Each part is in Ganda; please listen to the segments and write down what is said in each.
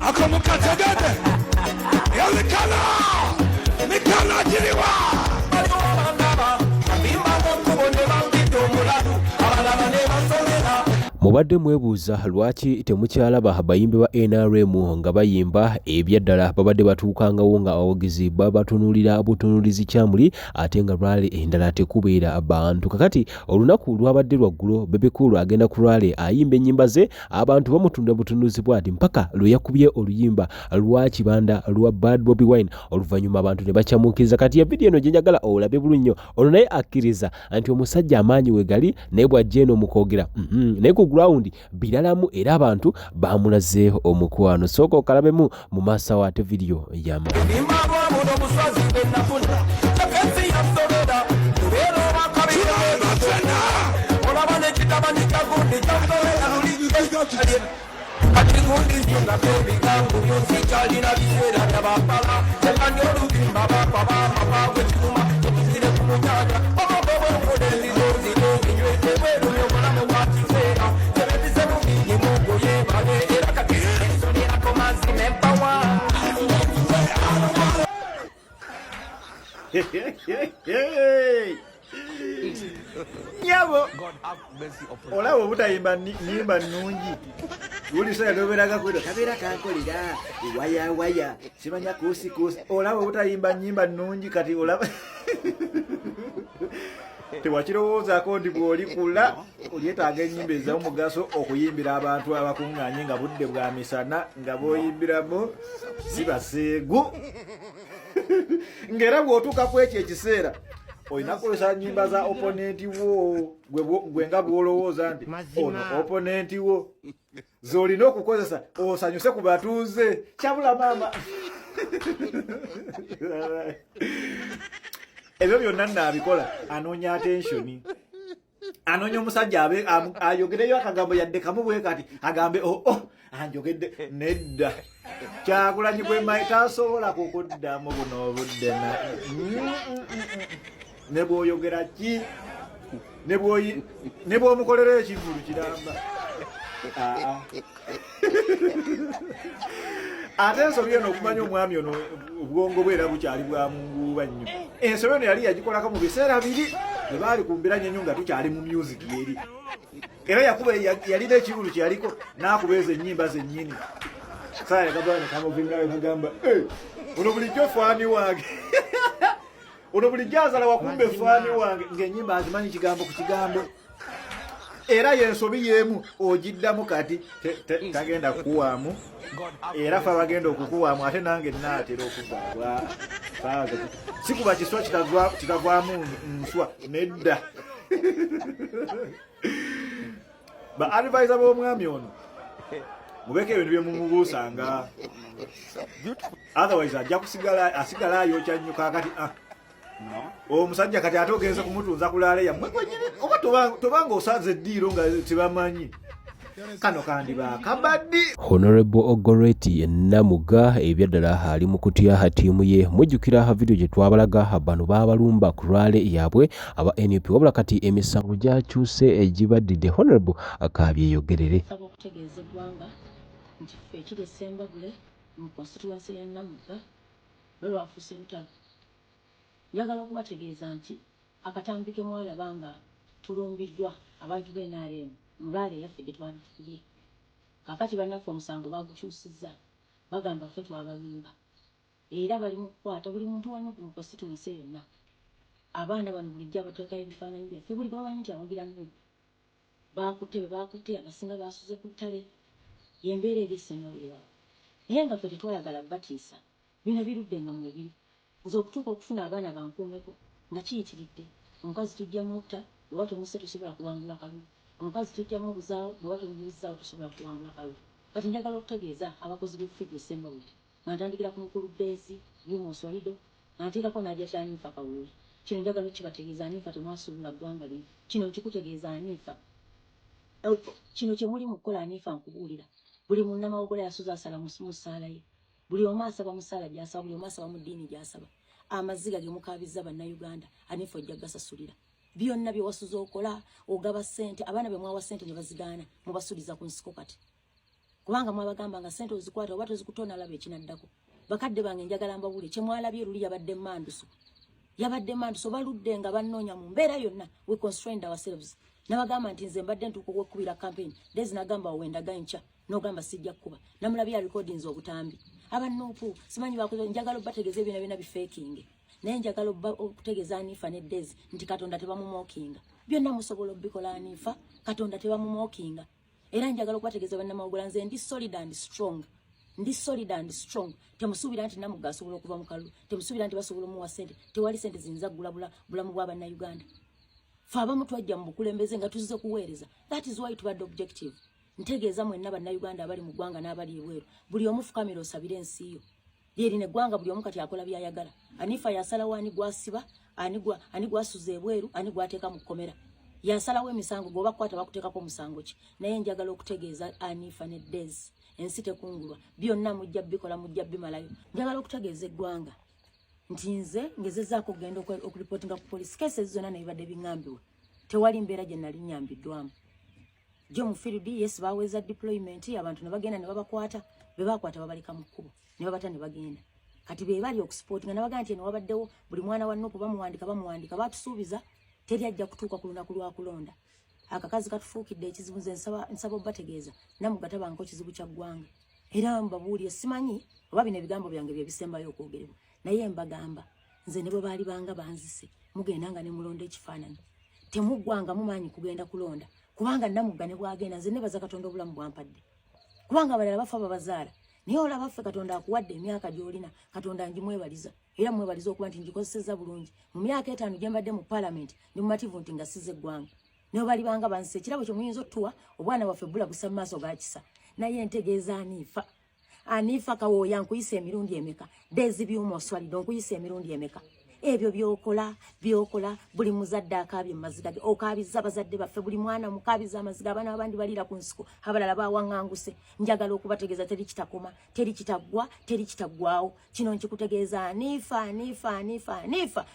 Akamukategede. Yalikala. Nikala jiriwa. Mubadde mwebuuza lwaki temukyalaba bayimbi ba NRM nga bayimba ebyaddala babadde batuukangawo nga abawagizi babatunuulira butunuulizi kyamuli ate nga Rwale endala tekubeera abantu. Kakati olunaku lwabadde lwaggulo Bebe Cool agenda ku Rwale ayimba ennyimba ze abantu bamutunda butunuuzi bwati mpaka lwe yakubye oluyimba lwa kibanda lwa Bad Bobi Wine oluvannyuma abantu ne bakyamuukiriza. Kati ya vidiyo eno gye njagala olabe bulungi ono naye akkiriza nti omusajja amaanyi we gali naye bw'ajja eno mukoogera naye ku ground biralamu era abantu bamulaze omukwano. Sooka okalabemu mu maaso ate video yama. Nyabo olawo butayimba nyimba nnungi uli soya doberaga kwedo kabera kankolera waya simanya kusi olawo butayimba nyimba nnungi kati olaba tewakirowoozaako ndi bw'oli kula olyetaaga ennyimba ez'omugaso okuyimbira abantu abakuŋŋaanye nga budde bwa misana nga b'oyimbiramu si baseegu ng'era bw'otuuka ku ekyo ekiseera olina kukozesa nnyimba za oponenti wo gwe nga bw'olowooza nti ono oponenti wo z'olina okukozesa osanyuse ku batuuze kyabula maama ebyo byonna nnaabikola anoonya attensioni anoonya omusajja ayogereyo akagambo yadde kamu bwe kati agambe anjogedde nedda Kyagulanyi gwe mayi tasobola kukuddamu buno obudde ne bw'oyogera ki ne bw'omukolera ekivulu kiramba ate ensobi eno okumanya omwami ono obwongo bwe era bukyali bwa munguuba nnyo. Ensobi eno yali yagikolako mu biseera biri bwe baali ku mbiranye nga tukyali mu music yeri era yalina ekivulu kyeyaliko n'akubeeza ennyimba zennyini saaya kabane kamuvingayo kagamba ono bulijjo faani wange ono bulijjo azala wakumbe faani wange ng'ennyimba azimanyi kigambo ku kigambo era yensobi yeemu ogiddamu kati tagenda kukuwaamu era fe bagenda okukuwaamu ate nange naatera okuvaabwa sikuba kiswa kitavaamu nswa nedda ba advisor b'omwami ono mubeke ebintu bye mumubuusanga otherwise ajja asigala ayokya nnyo kakati omusajja kati ate ogenze kumutunza kulaale yammwe kwenyini oba tobanga osaze eddiiro nga tebamanyi kano kandiba kabaddi. Honorable Ogoreti Namuga ebyaddala ali mu kutya ttiimu ye mujjukira video gye twabalaga bano baabalumba ku Rwale yaabwe aba NUP wabula kati emisango gyakyuse egibaddidde. Honorable akabyeyogerere okutegeeza eggwanga nti ffe ekiri Sembabule mu constituency ya Namuga lwafuuse lutalo. Njagala okubategeeza nti akatambi ke mwalaba nga tulumbiddwa abantu b'NRM Rwale yaffe gye twanafuye kakati bannaffe omusango bagukyusizza bagamba ffe twabalumba era bali mu kukwata buli muntu wano ku constituency yonna. Abaana bano bulijjo abateekayo ebifaananyi byaffe buli bamanyi nti awagira nnyo bakutte abasinga basuze ku ttale yembeera eri Sembabule naye nga ffe tetwayagala batiisa bino birudde nga mwebiri nze okutuuka okufuna abaana bankuumeko nga kiyitiridde omukazi tujja mutta oba tomuse tosobola kuwangula kalulu omukazi tujjamu obuzaawo oba tomubuzaawo tosobola kuwangula kalulu. Kati njagala okutegeeza abakozi b'effujjo Sembabule nga ntandikira ku mukulu Bezi Yumus Walido nteekako n'ajja kyaniifa Kawuuli. Kino njagala okibategeeza aniifa temwasuubula ggwanga lino kino nkikutegeeza aniifa kino kye muli mu kukola aniifa nkubuulira buli munnamawogole yasuza asala mu ssaala ye buli omu asaba mu ssaala gy'asaba buli omu asaba mu ddiini gy'asaba amaziga ge mukaabizza bannayuganda aniifa ojja gasasulira byonna bye wasuza okola ogaba ssente abaana be mwawa ssente ne bazigaana mubasuuliza ku nsiko kati kubanga mwabagamba nga sente ozikwata oba tozikutona labe ekinaddako bakadde bange njagala mbabule kye mwalabye luli yabadde manduso baludde nga bannoonya mu mbeera yonna we constrained ourselves nabagamba nti nze mbadde ntuuka okwekubira campaign dezi nagamba wendaga nca nogamba sijja kuba namulabya recordings obutambi abanuupu simanyi bakoze njagala obategeeza ebyo byonna bifeekinge naye njagala okutegeeza Anifa ne Dezi nti Katonda tebamumookinga byonna musobola obikola Anifa Katonda tebamumookinga era njagala okubategeeza bannamawugula nze ndi solid and strong temusuubira nti Namugga asobola okuva mu kalulu temusuubira nti basobola omuwa ssente tewali ssente ziyinza kugula bulamu bwa bannayuganda fe abamu twajja mu bukulembeze nga tuzze kuweereza that is why tubadde objective ntegeeza mwenna bannayuganda abali mu ggwanga n'abali ebweru buli omu fukamira osabire ensi yo lyerina eggwanga buli omu kati akola byayagala Anifa yasalawo ani gwasiba ani gwasuza ebweru ani gwateeka mu kkomera yasalawo emisango goba kwata bakuteekako omusango ki naye njagala okutegeeza Anifa ne Dezi ensi tekungulwa byonna mujja bikola mujja bimalayo njagala okutegeeza eggwanga nti nze ngezezzaako okugenda okuripotinga ku polisi kesi zonna nebibadde biŋŋambiwe tewali mbeera gye nali nnyambiddwamu jo mu field yes baweza deployment abantu ne bagenda ne babakwata bebakwata babaleka mu kkubo ne babata ne bagenda kati be bali okusportinga ne bagamba nti eno wabaddewo buli mwana wa Nuupu bamuwandika batusuubiza teri ajja kutuuka ku lunaku lwa kulonda akakazi katufuukidde ekizibu nze nsaba obategeeza Namugga tabanko kizibu kya ggwanga era mbabuulire simanyi oba bino ebigambo byange bye bisembayo okwogerebwa naye mbagamba nze ne bwe baali banga banzise mugenda nga ne mulonda ekifaananyi temuggwanga mumanyi kugenda kulonda kubanga Namugga ne bwagenda nze nebaza Katonda obulamu bwampadde kubanga abalala bafa babazaala naye olaba ffe Katonda akuwadde emyaka gy'olina Katonda njimwebaliza era mwebaliza okuba nti ngikozesezza bulungi mu myaka 5 gye mbadde mu parliament ndi mumativu nti nga sizze eggwanga naye bali banga banse ekirabo kye muyinza otuwa obwana bwaffe bula busa mu maaso ga kisa naye ntegeeza Anifa kawooya nkuyisa emirundi emeka Dezi byuma oswalidde nkuyisa emirundi emeka ebyo byokola buli muzadde akaabye maziga okaabiza bazadde baffe buli mwana mukaabiza amaziga abana abandi balira ku nsiko abalala bawaŋŋanguse njagala okubategeeza teri kitakoma teri kitaggwa teri kitaggwawo kino nkikutegeeza Anifa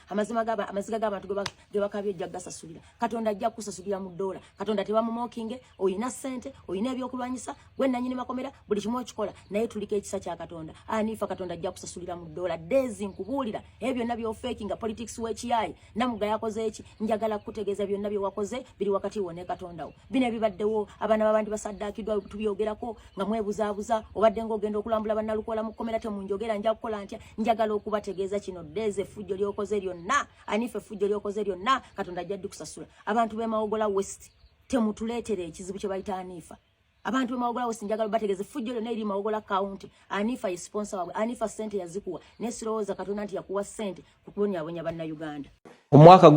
amaziga g'abantu ge bakaabye ojja gasasulira Katonda ajja kusasulira mu ddoola Katonda tebamumookinge oyina ssente oyina ebyokulwanyisa gwe nannyini makomera buli kimu okikola naye tuliko ekisa kya Katonda Anifa Katonda ajja kusasulira mu ddoola Dezi nkubuulira ebyo byonna byofeeki nga politics wekiyayi Namugga yakoze eki njagala kutegeeza byonna bye wakoze biri wakati wo ne Katonda wo bino ebibaddewo abaana babandi basaddakidwa tubyogerako nga mwebuzaabuza obadde ng'ogenda okulambula bannalukola mu kkomera temunjogera nja kukola ntya njagala okubategeeza kino Dezi effujjo lyokoze lyonna Anifa effujjo lyokoze lyonna Katonda ajja kusasula abantu b'Emawogola West temutuleetere ekizibu kye bayita Anifa abantu b'Emawogola West njagala bategeeze effujjo lyonna eri Mawogola County Anifa ye sponsor wabwe Anifa ssente yazikuwa nesirowooza Katonda nti yakuwa ssente kubonyabonya bannayuganda omwaka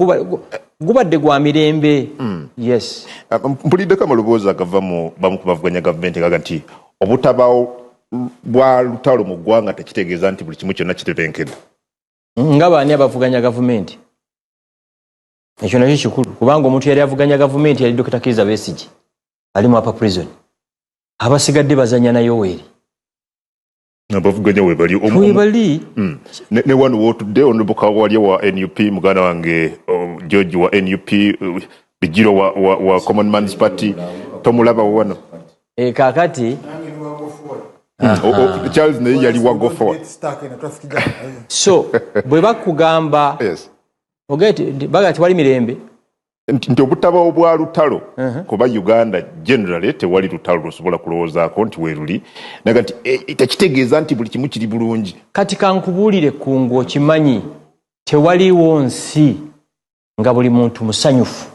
gubadde gwa mirembe yes mpuliddeko amaloboozi agava mu bamu ku bavuganya gavumenti gaga nti obutabawo bwa lutalo mu ggwanga tekitegeeza nti buli kimu kyonna kitebenkedde nga baani abavuganya gavumenti ekyo nakyo kikulu kubanga omuntu yali avuganya gavumenti yali Dr. Kizza Besigye ali mu apa prison abasigadde bazanya na Yoweri abavuganya webali ne wano wotudde onobuka wali wa NUP muganda wange George wa NUP Bijiro wa Common Man's Party tomulaba wano kakati Charles ne yali wa go forward so bwe bakugamba yes ogeti bagati wali mirembe nti obutabawo bwa lutalo kuba Uganda generally tewali lutalo lusobola kulowoozaako nti weeruli naga nti tekitegeeza nti buli kimu kiri bulungi kati kankubuulire kungu okimanyi tewaliwo nsi nga buli muntu musanyufu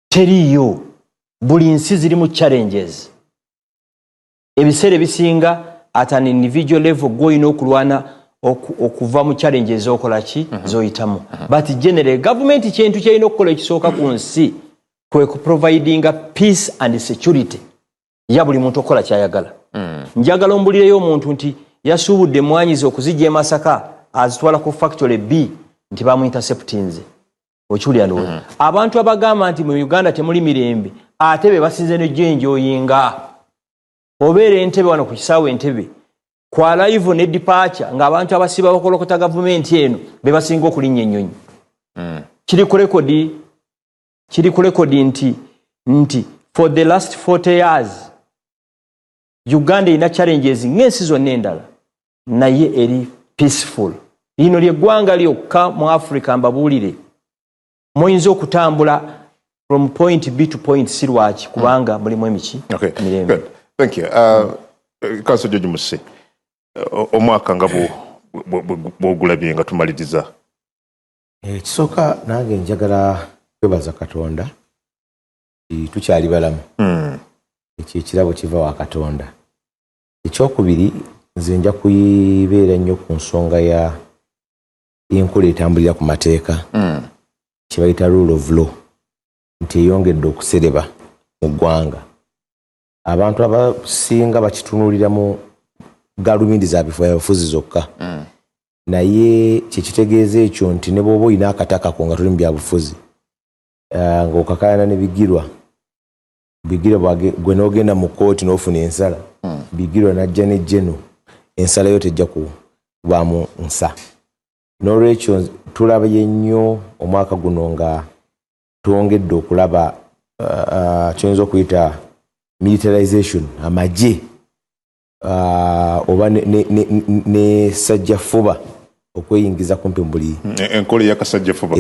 teriyo buli nsi zirimu challenges ebiseera ebisinga at an individual level goyina okulwana okuva mu challenges okola ki zoyitamu but generally government kintu kyalina okukola ekisooka ku nsi kwe providinga peace and security ya buli muntu okola kyayagala njagala ombulireyo omuntu nti yasuubudde mwanyizi okuzijja Masaka azitwala ku factory B nti bamu interceptinze okiwulira ndowooza abantu abagamba nti mu Uganda temuli mirembe ate be basinze ne jenjoyinga obeera Entebbe wano ku kisaawe Entebbe kwa live ne departure ng'abantu abasiba bakolokota gavumenti eno be basinga okulinnya ennyonyi kiri ku rekodi nti for the last 40 years Uganda ina challenges ng'ensi zonna endala naye eri peaceful. Lino ly'eggwanga lyokka mu Africa mbabuulire muyinza okutambula from point B to point C lwaki kubanga mulimu emiki mirembe. Good. Thank you. Councillor George Musse, omwaka nga bw'ogulabye nga tumaliriza. Ekisooka nange njagala kwebaza Katonda tukyali balamu. Ekyo ekirabo kiva wa Katonda. Ekyokubiri nze nja kuyibeera nnyo ku nsonga y'enkola etambulira ku mateeka kye bayita rule of law nti eyongedde okusereba mu ggwanga. Abantu abasinga bakitunuulira mu gaalubindi za bifuzi zokka. Naye kyekitegeeza ekyo nti ne bw'oba olina akataka ko nga tuli mu byabufuzi ng'okakayana ne bigirwa gwe n'ogenda mu kooti n'ofuna ensala bigirwa najja ne jeno ensala yo tejja kubaamu nsa. N'olwekyo tulabye nnyo omwaka guno nga twongedde okulaba kyoyinza okuyita militarization amagye oba ne sajjafuba okweyingiza kumpi mu buli enkola ey'akasajjafuba.